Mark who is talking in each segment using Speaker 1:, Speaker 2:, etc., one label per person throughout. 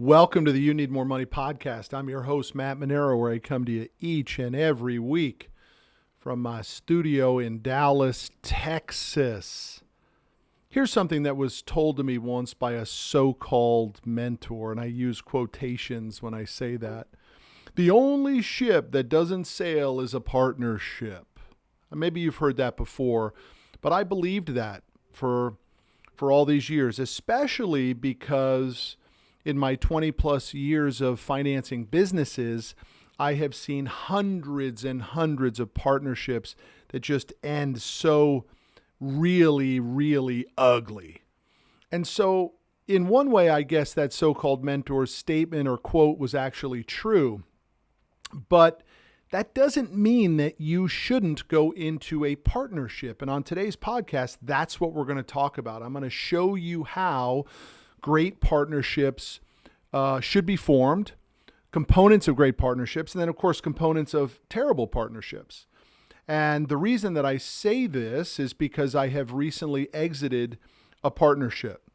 Speaker 1: Welcome to the You Need More Money podcast. I'm your host, Matt Manero, where I come to you each and every week from my studio in Dallas, Texas. Here's something that was told to me once by a so-called mentor, and I use quotations when I say that. The only ship that doesn't sail is a partnership. Maybe you've heard that before, but I believed that for all these years, especially because in my 20 plus years of financing businesses, I have seen hundreds and hundreds of partnerships that just end so really, really ugly. And so in one way, I guess that so-called mentor's statement or quote was actually true. But that doesn't mean that you shouldn't go into a partnership. And on today's podcast, that's what we're going to talk about. I'm going to show you how great partnerships should be formed, components of great partnerships, and then, of course, components of terrible partnerships. And the reason that I say this is because I have recently exited a partnership.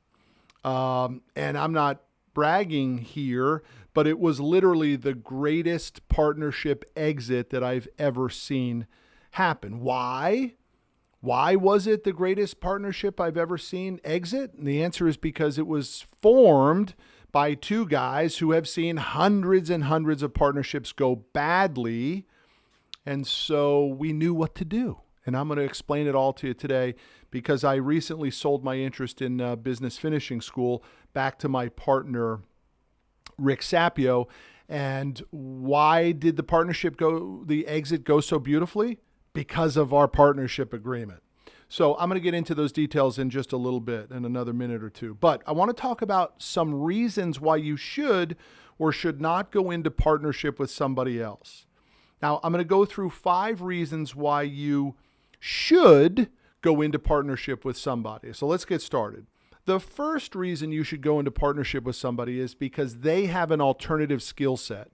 Speaker 1: And I'm not bragging here, but it was literally the greatest partnership exit that I've ever seen happen. Why? Why was it the greatest partnership I've ever seen exit? And the answer is because it was formed by two guys who have seen hundreds and hundreds of partnerships go badly. And so we knew what to do. And I'm going to explain it all to you today because I recently sold my interest in business finishing school back to my partner, Rick Sapio. And why did the exit go so beautifully? Because of our partnership agreement. So I'm going to get into those details in just a little bit, in another minute or two. But I want to talk about some reasons why you should or should not go into partnership with somebody else. Now, I'm going to go through 5 reasons why you should go into partnership with somebody. So let's get started. The first reason you should go into partnership with somebody is because they have an alternative skill set.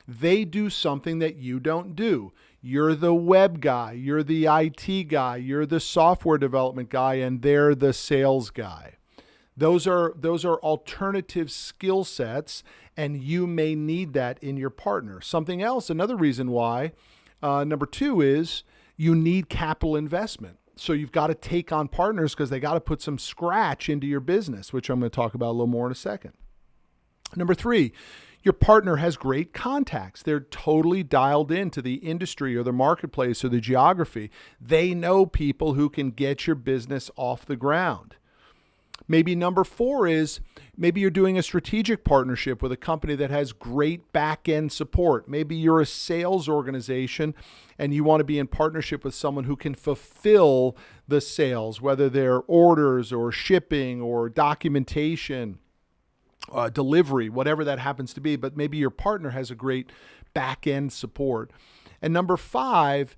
Speaker 1: They do something that you don't do. You're the web guy, you're the IT guy, you're the software development guy, and they're the sales guy. Those are alternative skill sets, and you may need that in your partner. Something else, another reason why, number 2 is you need capital investment. So you've got to take on partners because they got to put some scratch into your business, which I'm going to talk about a little more in a second. Number 3, your partner has great contacts. They're totally dialed into the industry or the marketplace or the geography. They know people who can get your business off the ground. Maybe number 4 is maybe you're doing a strategic partnership with a company that has great back-end support. Maybe you're a sales organization and you want to be in partnership with someone who can fulfill the sales, whether they're orders or shipping or documentation, delivery, whatever that happens to be. But maybe your partner has a great back-end support. And number 5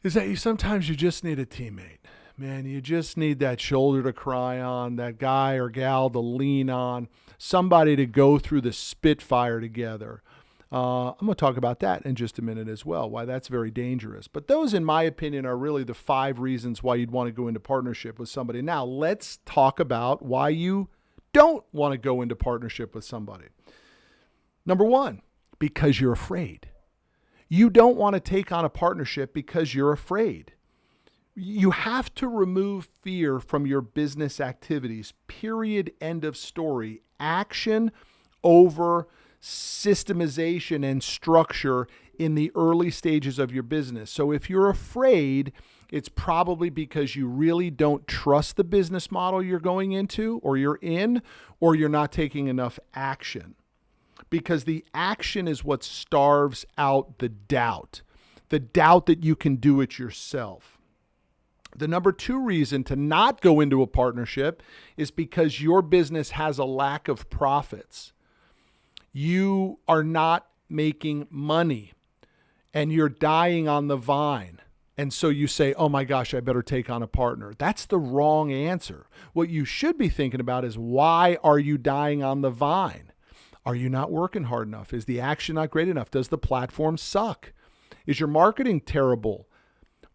Speaker 1: is that sometimes you just need a teammate. Man, you just need that shoulder to cry on, that guy or gal to lean on, somebody to go through the spitfire together. I'm going to talk about that in just a minute as well, why that's very dangerous. But those, in my opinion, are really the 5 reasons why you'd want to go into partnership with somebody. Now, let's talk about why you don't want to go into partnership with somebody. Number 1, because you're afraid. You don't want to take on a partnership because you're afraid. You have to remove fear from your business activities. Period. End of story. Action over systemization and structure in the early stages of your business. So if you're afraid, it's probably because you really don't trust the business model you're going into or you're in, or you're not taking enough action. Because the action is what starves out the doubt that you can do it yourself. The number 2 reason to not go into a partnership is because your business has a lack of profits. You are not making money and you're dying on the vine. And so you say, oh my gosh, I better take on a partner. That's the wrong answer. What you should be thinking about is, why are you dying on the vine? Are you not working hard enough? Is the action not great enough? Does the platform suck? Is your marketing terrible?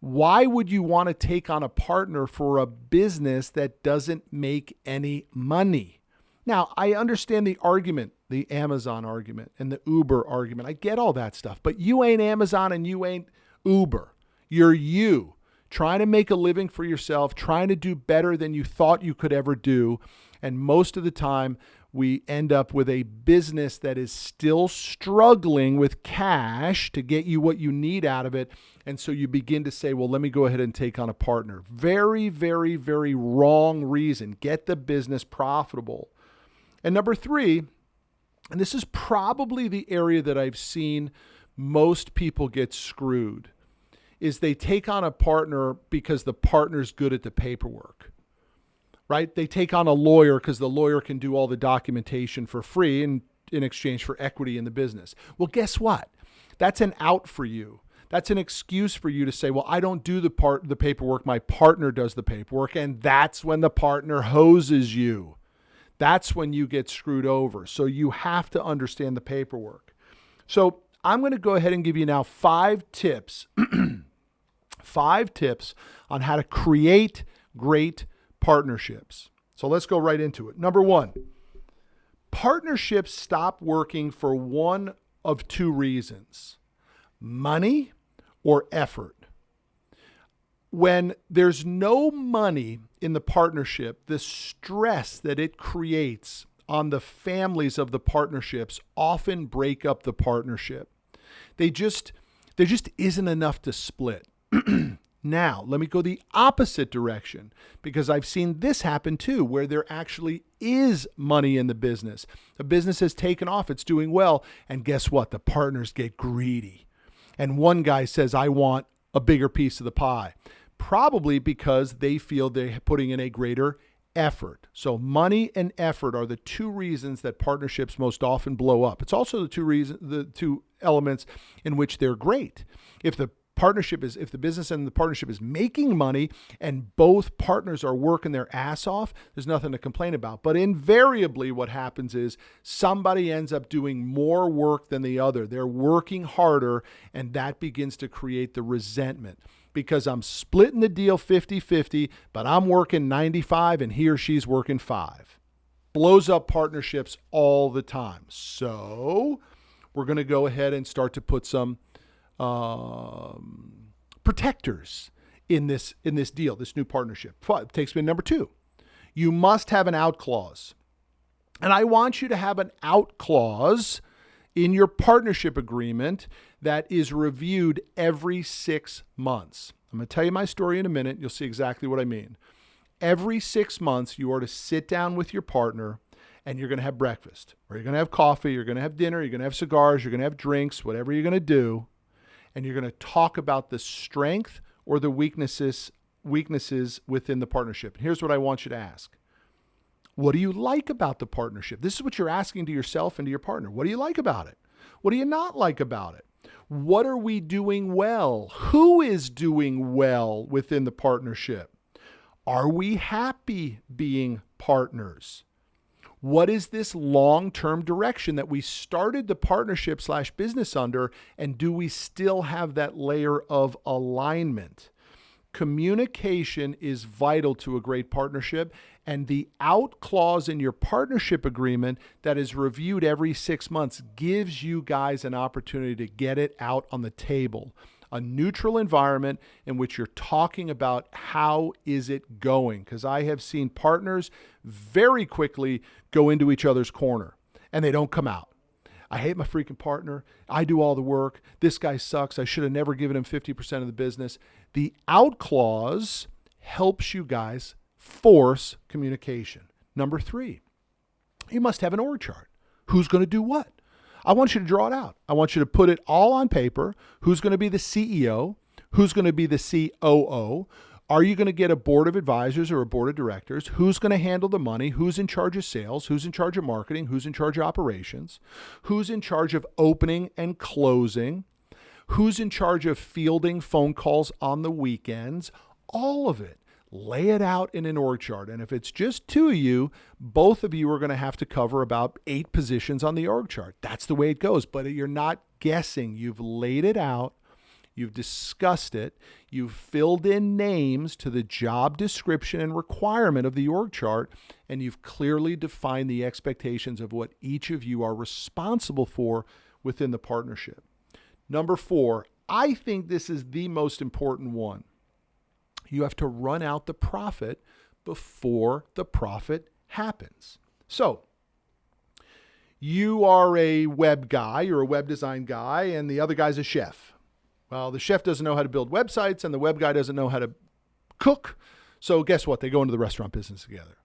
Speaker 1: Why would you want to take on a partner for a business that doesn't make any money? Now, I understand the argument, the Amazon argument and the Uber argument. I get all that stuff, but you ain't Amazon and you ain't Uber. You're you, trying to make a living for yourself, trying to do better than you thought you could ever do. And most of the time, we end up with a business that is still struggling with cash to get you what you need out of it. And so you begin to say, well, let me go ahead and take on a partner. Very, very, very wrong reason. Get the business profitable. And number three, and this is probably the area that I've seen most people get screwed, is they take on a partner because the partner's good at the paperwork, right? They take on a lawyer because the lawyer can do all the documentation for free in exchange for equity in the business. Well, guess what? That's an out for you. That's an excuse for you to say, well, I don't do the paperwork. My partner does the paperwork. And that's when the partner hoses you. That's when you get screwed over. So you have to understand the paperwork. So I'm going to go ahead and give you now 5 tips, 5 tips on how to create great partnerships. So let's go right into it. Number 1, partnerships stop working for one of 2 reasons: money or effort. When there's no money in the partnership, the stress that it creates on the families of the partnerships often break up the partnership. There just isn't enough to split. Now, let me go the opposite direction, because I've seen this happen too, where there actually is money in the business. The business has taken off, it's doing well, and guess what? The partners get greedy. And one guy says, I want a bigger piece of the pie. Probably because they feel they're putting in a greater effort. So money and effort are the 2 reasons that partnerships most often blow up. It's also the 2 elements in which they're great. If the business and the partnership is making money and both partners are working their ass off, there's nothing to complain about. But invariably what happens is somebody ends up doing more work than the other. They're working harder, and that begins to create the resentment. Because I'm splitting the deal 50-50, but I'm working 95 and he or she's working 5. Blows up partnerships all the time. So we're going to go ahead and start to put some protectors in this deal, this new partnership. It takes me to number 2. You must have an out clause. And I want you to have an out clause in your partnership agreement that is reviewed every 6 months. I'm going to tell you my story in a minute. You'll see exactly what I mean. Every 6 months, you are to sit down with your partner and you're going to have breakfast, or you're going to have coffee, you're going to have dinner, you're going to have cigars, you're going to have drinks, whatever you're going to do. And you're going to talk about the strength or the weaknesses within the partnership. And here's what I want you to ask. What do you like about the partnership? This is what you're asking to yourself and to your partner. What do you like about it? What do you not like about it? What are we doing well? Who is doing well within the partnership? Are we happy being partners? What is this long-term direction that we started the partnership / business under, and do we still have that layer of alignment? Communication is vital to a great partnership, and the out clause in your partnership agreement that is reviewed every 6 months gives you guys an opportunity to get it out on the table. A neutral environment in which you're talking about how is it going, because I have seen partners very quickly go into each other's corner and they don't come out. I hate my freaking partner. I do all the work. This guy sucks. I should have never given him 50% of the business. The out clause helps you guys force communication. Number 3, you must have an org chart. Who's going to do what? I want you to draw it out. I want you to put it all on paper. Who's going to be the CEO? Who's going to be the COO? Are you going to get a board of advisors or a board of directors? Who's going to handle the money? Who's in charge of sales? Who's in charge of marketing? Who's in charge of operations? Who's in charge of opening and closing? Who's in charge of fielding phone calls on the weekends? All of it. Lay it out in an org chart. And if it's just 2 of you, both of you are going to have to cover about 8 positions on the org chart. That's the way it goes. But you're not guessing. You've laid it out. you've discussed it, you've filled in names to the job description and requirement of the org chart, and you've clearly defined the expectations of what each of you are responsible for within the partnership. Number 4, I think this is the most important one. You have to run out the profit before the profit happens. So, you are a web guy, you're a web design guy, and the other guy's a chef. Well, the chef doesn't know how to build websites, and the web guy doesn't know how to cook. So guess what? They go into the restaurant business together.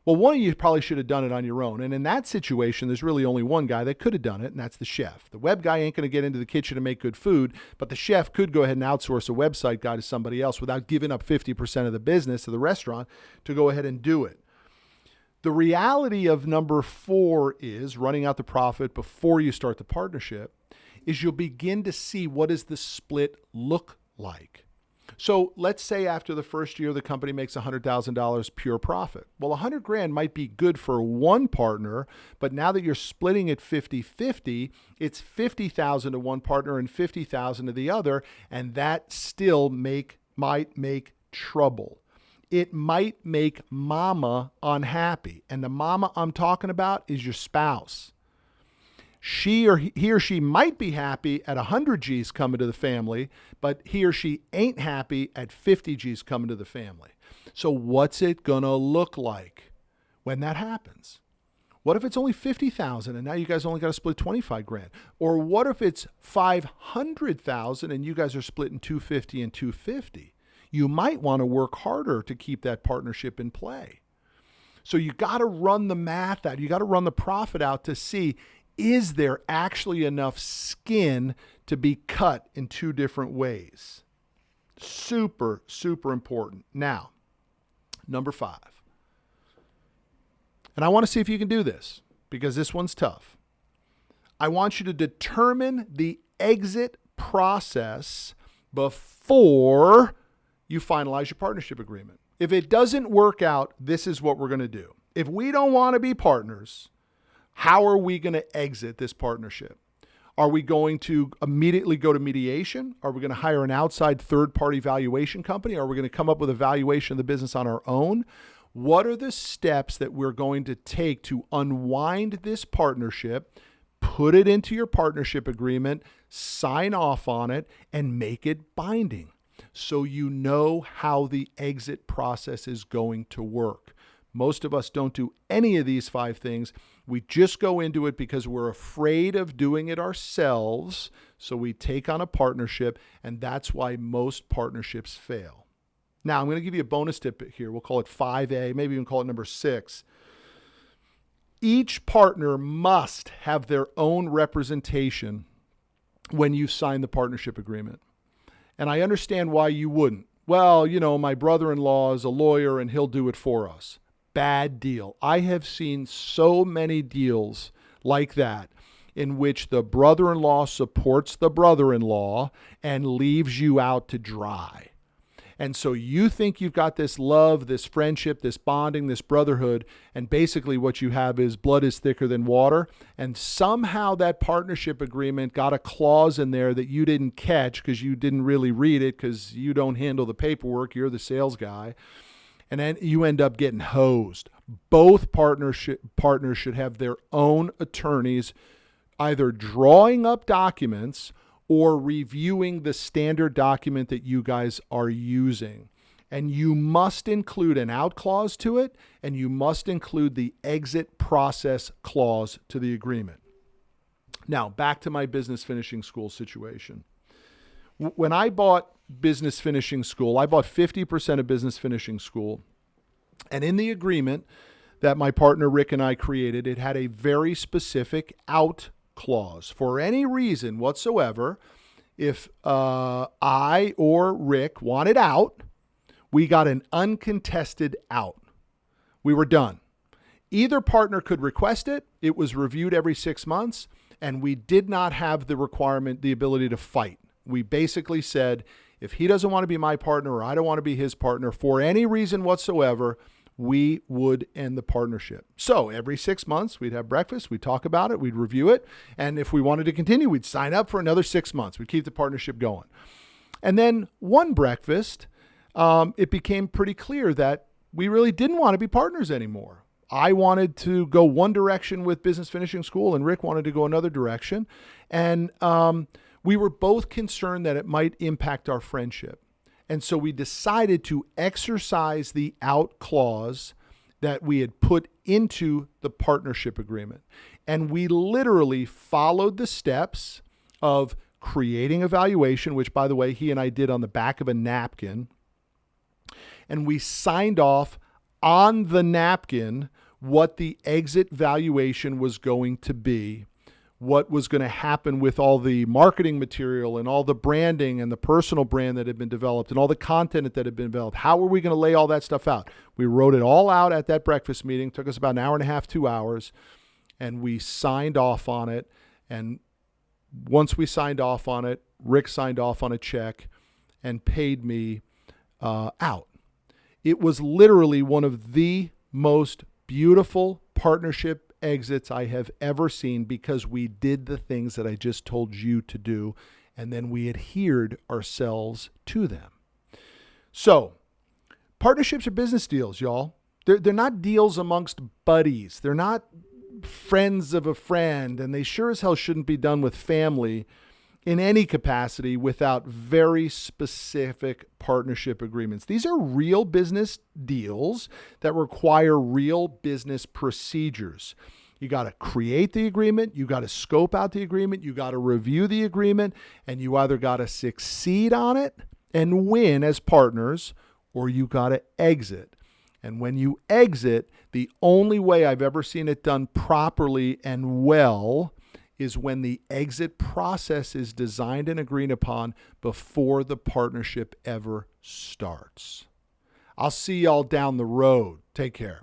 Speaker 1: Well, one of you probably should have done it on your own. And in that situation, there's really only one guy that could have done it, and that's the chef. The web guy ain't going to get into the kitchen and make good food, but the chef could go ahead and outsource a website guy to somebody else without giving up 50% of the business to the restaurant to go ahead and do it. The reality of number 4 is running out the profit before you start the partnership is you'll begin to see what does the split look like. So let's say after the first year, the company makes $100,000 pure profit. Well, $100,000 might be good for one partner, but now that you're splitting it 50-50, it's $50,000 to one partner and $50,000 to the other, and that still might make trouble. It might make mama unhappy, and the mama I'm talking about is your spouse. He or she might be happy at 100 G's coming to the family, but he or she ain't happy at 50 G's coming to the family. So what's it going to look like when that happens? What if it's only 50,000 and now you guys only got to split 25 grand? Or what if it's 500,000 and you guys are splitting 250 and 250? You might want to work harder to keep that partnership in play. So you got to run the math out. You got to run the profit out to see, is there actually enough skin to be cut in 2 different ways? Super, super important. Now, number 5. And I want to see if you can do this because this one's tough. I want you to determine the exit process before you finalize your partnership agreement. If it doesn't work out, this is what we're going to do. If we don't want to be partners, how are we going to exit this partnership? Are we going to immediately go to mediation? Are we going to hire an outside third-party valuation company? Are we going to come up with a valuation of the business on our own? What are the steps that we're going to take to unwind this partnership, put it into your partnership agreement, sign off on it, and make it binding so you know how the exit process is going to work? Most of us don't do any of these 5 things. We just go into it because we're afraid of doing it ourselves. So we take on a partnership, and that's why most partnerships fail. Now, I'm going to give you a bonus tip here. We'll call it 5A, maybe even call it number 6. Each partner must have their own representation when you sign the partnership agreement. And I understand why you wouldn't. Well, my brother-in-law is a lawyer and he'll do it for us. Bad deal. I have seen so many deals like that in which the brother-in-law supports the brother-in-law and leaves you out to dry. And so you think you've got this love, this friendship, this bonding, this brotherhood, and basically what you have is blood is thicker than water. And somehow that partnership agreement got a clause in there that you didn't catch because you didn't really read it because you don't handle the paperwork. You're the sales guy. And then you end up getting hosed. Both partners should have their own attorneys either drawing up documents or reviewing the standard document that you guys are using. And you must include an out clause to it, and you must include the exit process clause to the agreement. Now, back to my business finishing school situation. When I bought business finishing school, I bought 50% of business finishing school. And in the agreement that my partner Rick and I created, it had a very specific out clause. For any reason whatsoever, if I or Rick wanted out, we got an uncontested out. We were done. Either partner could request it. It was reviewed every 6 months, and we did not have the requirement, the ability to fight. We basically said, if he doesn't want to be my partner or I don't want to be his partner for any reason whatsoever, we would end the partnership. So every 6 months, we'd have breakfast, we'd talk about it, we'd review it. And if we wanted to continue, we'd sign up for another 6 months. We'd keep the partnership going. And then one breakfast, it became pretty clear that we really didn't want to be partners anymore. I wanted to go one direction with Business Finishing School, and Rick wanted to go another direction. And we were both concerned that it might impact our friendship. And so we decided to exercise the out clause that we had put into the partnership agreement. And we literally followed the steps of creating a valuation, which, by the way, he and I did on the back of a napkin. And we signed off on the napkin what the exit valuation was going to be, what was going to happen with all the marketing material and all the branding and the personal brand that had been developed and all the content that had been developed. How were we going to lay all that stuff out? We wrote it all out at that breakfast meeting. It took us about an hour and a half, 2 hours, and we signed off on it. And once we signed off on it, Rick signed off on a check and paid me out. It was literally one of the most beautiful partnership exits I have ever seen, because we did the things that I just told you to do, and then we adhered ourselves to them. So partnerships are business deals, y'all. They're not deals amongst buddies. They're not friends of a friend, and they sure as hell shouldn't be done with family in any capacity without very specific partnership agreements. These are real business deals that require real business procedures. You got to create the agreement, you got to scope out the agreement, you got to review the agreement, and you either got to succeed on it and win as partners, or you got to exit. And when you exit, the only way I've ever seen it done properly and well is when the exit process is designed and agreed upon before the partnership ever starts. I'll see y'all down the road. Take care.